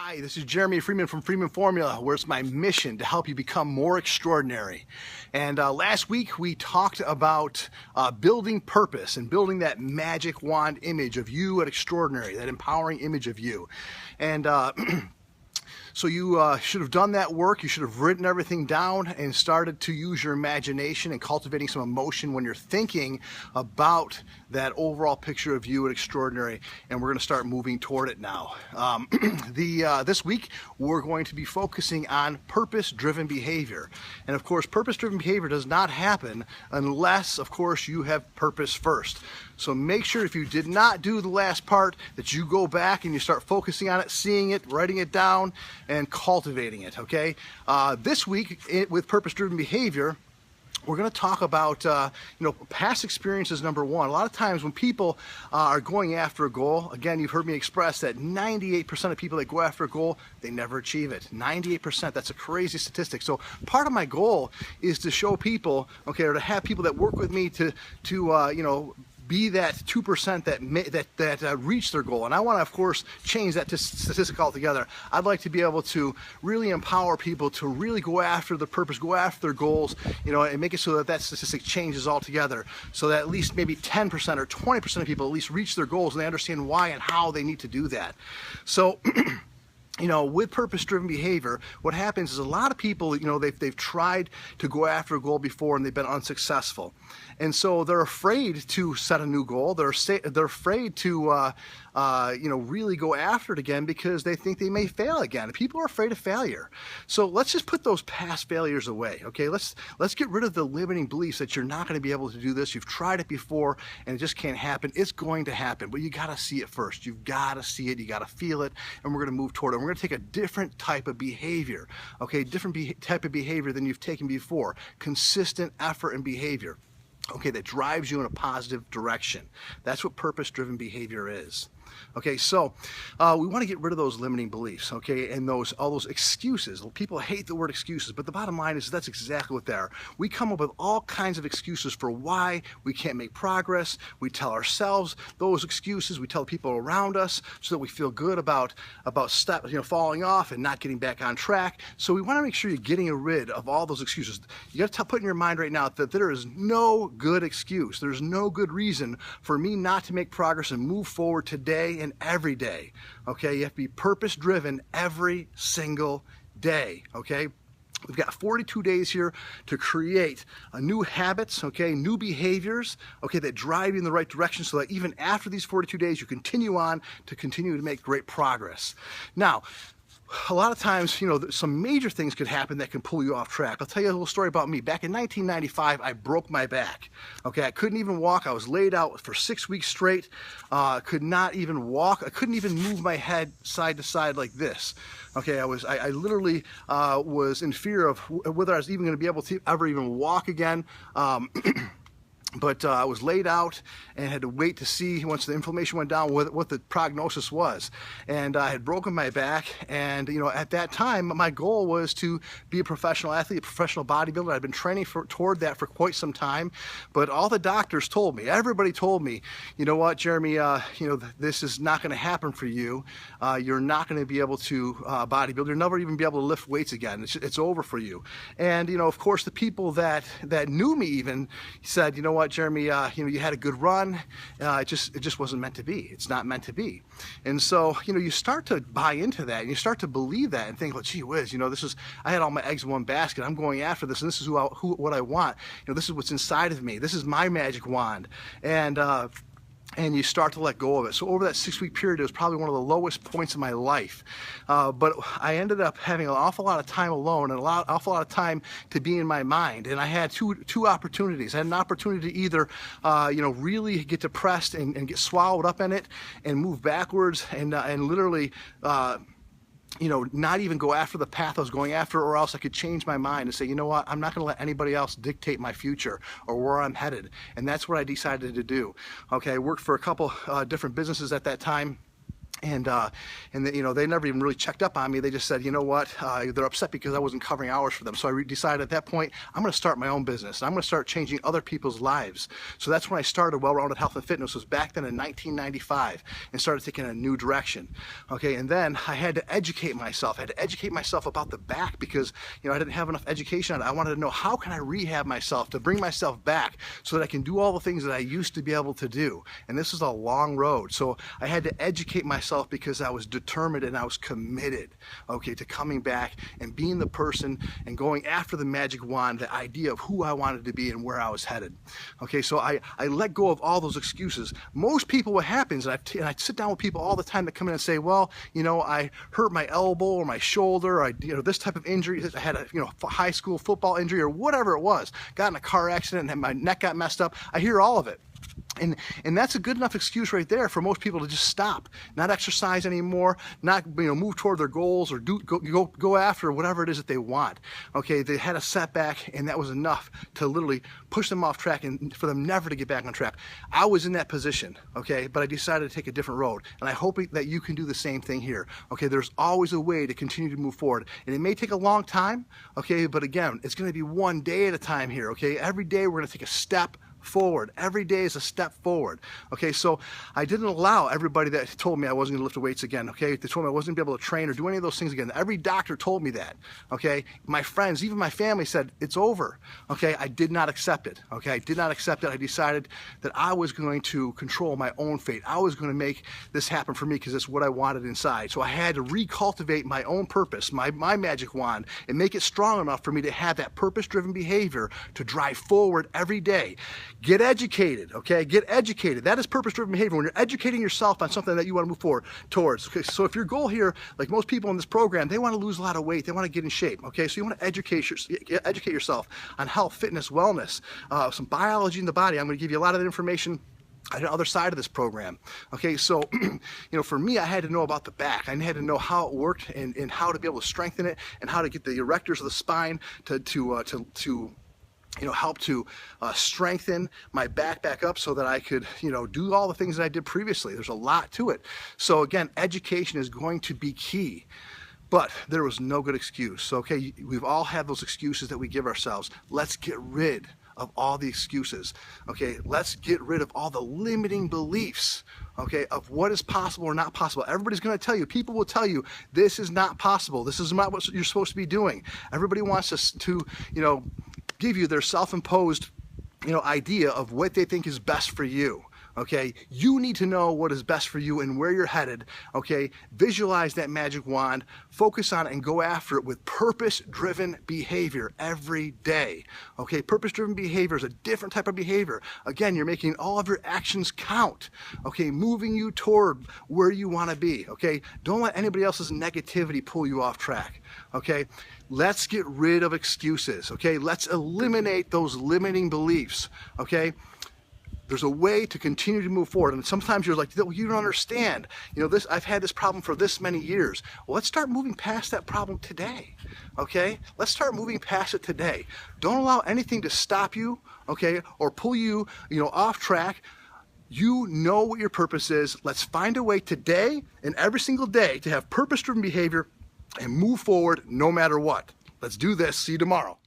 Hi, this is Jeremy Freeman from Freeman Formula, where it's my mission to help you become more extraordinary. And last week we talked about building purpose and building that magic wand image of you at extraordinary, that empowering image of you. And so you should have done that work. You should have written everything down and started to use your imagination and cultivating some emotion when you're thinking about that overall picture of you at extraordinary. And we're going to start moving toward it now. This week we're going to be focusing on purpose-driven behavior. And of course, purpose-driven behavior does not happen unless, of course, you have purpose first. So make sure if you did not do the last part that you go back and you start focusing on it, seeing it, writing it down, and cultivating it, okay? This week with purpose-driven behavior, we're going to talk about, past experiences, number one. A lot of times when people are going after a goal, again, you've heard me express that 98% of people that go after a goal, they never achieve it. 98%, that's a crazy statistic. So part of my goal is to show people, okay, or to have people that work with me to be that 2% that reach their goal. And I want to, of course, change that statistic altogether. I'd like to be able to really empower people to really go after the purpose, go after their goals, and make it so that that statistic changes altogether, so that at least maybe 10% or 20% of people at least reach their goals and they understand why and how they need to do that. So with purpose-driven behavior, what happens is a lot of people, they've tried to go after a goal before and they've been unsuccessful. And so they're afraid to set a new goal. They're afraid to, really go after it again because they think they may fail again. People are afraid of failure. So let's just put those past failures away, okay? Let's get rid of the limiting beliefs that you're not going to be able to do this. You've tried it before and it just can't happen. It's going to happen, but you got to see it first. You've got to see it. You got to feel it, and we're going to move toward it. We're going to take a different type of behavior, okay? Different type of behavior than you've taken before. Consistent effort and behavior, okay, that drives you in a positive direction. That's what purpose-driven behavior is. Okay, so we want to get rid of those limiting beliefs, okay, and all those excuses. People hate the word excuses, but the bottom line is that's exactly what they are. We come up with all kinds of excuses for why we can't make progress. We tell ourselves those excuses. We tell people around us so that we feel good about falling off and not getting back on track. So we want to make sure you're getting rid of all those excuses. You got to put in your mind right now that there is no good excuse. There's no good reason for me not to make progress and move forward today and every day, okay? You have to be purpose-driven every single day, okay? We've got 42 days here to create new habits, okay, new behaviors, okay, that drive you in the right direction so that even after these 42 days, you continue to make great progress. Now, a lot of times, some major things could happen that can pull you off track. I'll tell you a little story about me. Back in 1995, I broke my back. Okay, I couldn't even walk. I was laid out for 6 weeks straight. Could not even walk. I couldn't even move my head side to side like this. Okay, I literally was in fear of whether I was even going to be able to ever even walk again. But I was laid out and had to wait to see, once the inflammation went down, what the prognosis was. And I had broken my back, and at that time my goal was to be a professional athlete, a professional bodybuilder. I'd been training toward that for quite some time, but all the doctors told me, everybody told me, you know what, Jeremy, this is not going to happen for you. You're not going to be able to bodybuild. You'll never even be able to lift weights again. It's over for you. And of course, the people that knew me even said, you know what, Jeremy, you had a good run. It just wasn't meant to be. It's not meant to be. And so, you start to buy into that, and you start to believe that and think, well, gee whiz, I had all my eggs in one basket. I'm going after this, and this is what I want. This is what's inside of me. This is my magic wand. And you start to let go of it. So over that 6-week period, it was probably one of the lowest points in my life. But I ended up having an awful lot of time alone and awful lot of time to be in my mind. And I had two opportunities. I had an opportunity to either, really get depressed and get swallowed up in it and move backwards and literally, not even go after the path I was going after, or else I could change my mind and say, you know what, I'm not going to let anybody else dictate my future or where I'm headed. And that's what I decided to do. Okay, I worked for a couple different businesses at that time. And they never even really checked up on me. They just said, you know what, they're upset because I wasn't covering hours for them. So I decided at that point, I'm going to start my own business. And I'm going to start changing other people's lives. So that's when I started Well-Rounded Health and Fitness. It was back then in 1995, and started taking a new direction. Okay, and then I had to educate myself. I had to educate myself about the back because I didn't have enough education on it. I wanted to know, how can I rehab myself to bring myself back so that I can do all the things that I used to be able to do. And this is a long road. So I had to educate myself because I was determined and I was committed, okay, to coming back and being the person and going after the magic wand, the idea of who I wanted to be and where I was headed. Okay, so I let go of all those excuses. Most people, what happens, and I sit down with people all the time that come in and say, well, I hurt my elbow or my shoulder, or this type of injury. I had a high school football injury or whatever it was. Got in a car accident and my neck got messed up. I hear all of it. And that's a good enough excuse right there for most people to just stop, not exercise anymore, not move toward their goals or go after whatever it is that they want. Okay, they had a setback, and that was enough to literally push them off track and for them never to get back on track. I was in that position, okay, but I decided to take a different road, and I hope that you can do the same thing here. Okay, there's always a way to continue to move forward, and it may take a long time, okay, but again, it's going to be one day at a time here. Okay, every day we're going to take a step forward. Every day is a step forward. Okay, so I didn't allow everybody that told me I wasn't going to lift the weights again. Okay, they told me I wasn't going to be able to train or do any of those things again. Every doctor told me that. Okay, my friends, even my family said it's over. Okay, I did not accept it. Okay, I did not accept it. I decided that I was going to control my own fate. I was going to make this happen for me because it's what I wanted inside. So I had to recultivate my own purpose, my magic wand, and make it strong enough for me to have that purpose-driven behavior to drive forward every day. Get educated, okay? Get educated. That is purpose-driven behavior. When you're educating yourself on something that you want to move forward towards. Okay, so if your goal here, like most people in this program, they want to lose a lot of weight. They want to get in shape, okay? So you want to educate yourself on health, fitness, wellness, some biology in the body. I'm going to give you a lot of that information on the other side of this program. Okay, so for me, I had to know about the back. I had to know how it worked and how to be able to strengthen it and how to get the erectors of the spine to help to strengthen my back up so that I could, do all the things that I did previously. There's a lot to it. So again, education is going to be key. But there was no good excuse. Okay, we've all had those excuses that we give ourselves. Let's get rid of all the excuses. Okay, let's get rid of all the limiting beliefs, okay, of what is possible or not possible. Everybody's going to tell you, people will tell you, this is not possible. This is not what you're supposed to be doing. Everybody wants us to, give you their self-imposed, idea of what they think is best for you. Okay, you need to know what is best for you and where you're headed. Okay, visualize that magic wand, focus on it, and go after it with purpose-driven behavior every day. Okay, purpose-driven behavior is a different type of behavior. Again, you're making all of your actions count. Okay, moving you toward where you want to be. Okay, don't let anybody else's negativity pull you off track. Okay, let's get rid of excuses. Okay, let's eliminate those limiting beliefs. Okay. There's a way to continue to move forward. And sometimes you're like, well, you don't understand. I've had this problem for this many years. Well, let's start moving past that problem today. Okay? Let's start moving past it today. Don't allow anything to stop you, okay, or pull you, off track. You know what your purpose is. Let's find a way today and every single day to have purpose-driven behavior and move forward no matter what. Let's do this. See you tomorrow.